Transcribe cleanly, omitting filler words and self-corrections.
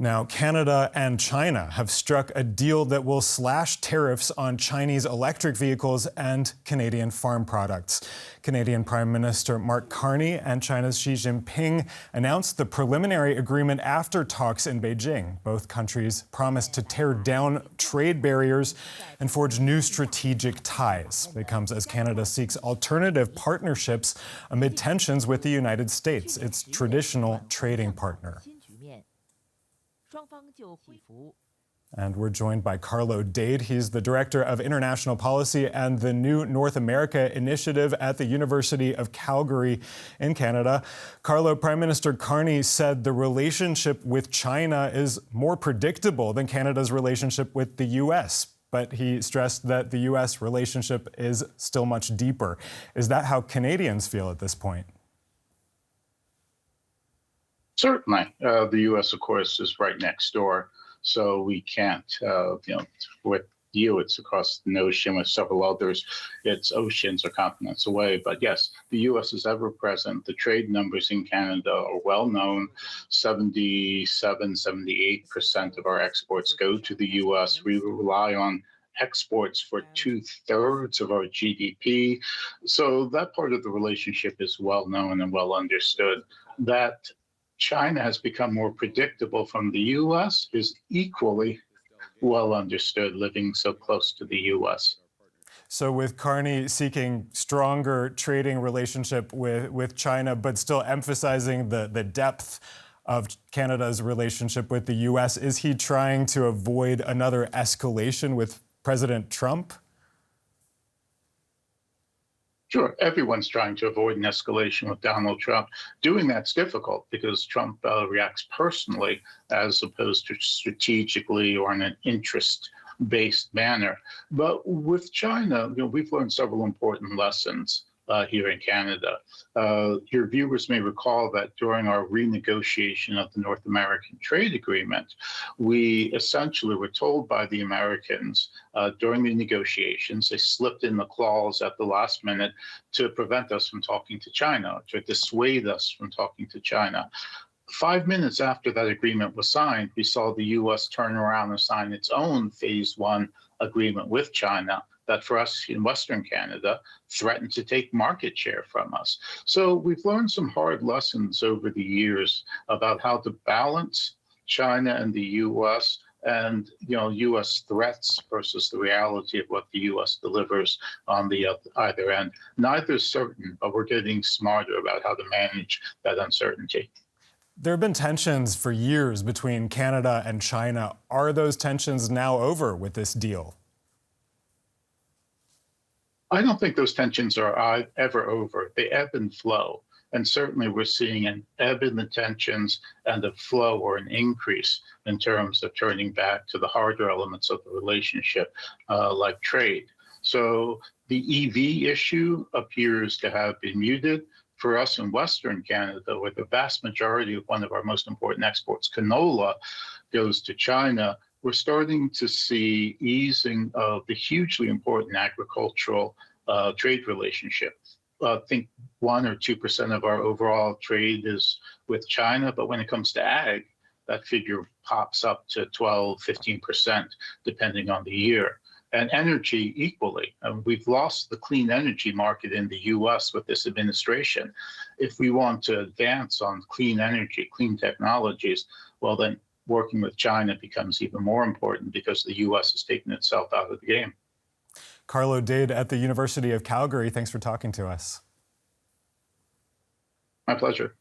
Now, Canada and China have struck a deal that will slash tariffs on Chinese electric vehicles and Canadian farm products. Canadian Prime Minister Mark Carney and China's Xi Jinping announced the preliminary agreement after talks in Beijing. Both countries promised to tear down trade barriers and forge new strategic ties. It comes as Canada seeks alternative partnerships amid tensions with the United States, its traditional trading partner. And we're joined by Carlo Dade. He's the Director of International Policy and the new North America Initiative at the University of Calgary in Canada. Carlo, Prime Minister Carney said the relationship with China is more predictable than Canada's relationship with the U.S., but he stressed that the U.S. relationship is still much deeper. Is that how Canadians feel at this point? Certainly. The U.S., of course, is right next door, so we can't, with you, it's across the ocean. With several others, it's oceans or continents away. But yes, the U.S. is ever present. The trade numbers in Canada are well known. 78% of our exports go to the U.S. We rely on exports for 2/3 of our GDP. So that part of the relationship is well known and well understood. That China has become more predictable from the U.S. is equally well understood, living so close to the U.S. So with Carney seeking stronger trading relationship with China, but still emphasizing the depth of Canada's relationship with the U.S., is he trying to avoid another escalation with President Trump? Sure, everyone's trying to avoid an escalation with Donald Trump. Doing that's difficult because Trump reacts personally as opposed to strategically or in an interest-based manner. But with China, we've learned several important lessons here in Canada. Your viewers may recall that during our renegotiation of the North American Trade Agreement, we essentially were told by the Americans during the negotiations, they slipped in the clause at the last minute to prevent us from talking to China, to dissuade us from talking to China. 5 minutes after that agreement was signed, we saw the U.S. turn around and sign its own Phase 1 agreement with China that for us in Western Canada threatened to take market share from us. So we've learned some hard lessons over the years about how to balance China and the U.S. and U.S. threats versus the reality of what the U.S. delivers on the either end. Neither is certain, but we're getting smarter about how to manage that uncertainty. There have been tensions for years between Canada and China. Are those tensions now over with this deal? I don't think those tensions are ever over. They ebb and flow. And certainly we're seeing an ebb in the tensions and a flow or an increase in terms of turning back to the harder elements of the relationship, like trade. So the EV issue appears to have been muted. For us in Western Canada, where the vast majority of one of our most important exports, canola, goes to China, we're starting to see easing of the hugely important agricultural trade relationship. I think 1 or 2% of our overall trade is with China, but when it comes to ag, that figure pops up to 12, 15%, depending on the year. And energy equally. We've lost the clean energy market in the U.S. with this administration. If we want to advance on clean energy, clean technologies, well then working with China becomes even more important because the U.S. has taken itself out of the game. Carlo Dade at the University of Calgary, thanks for talking to us. My pleasure.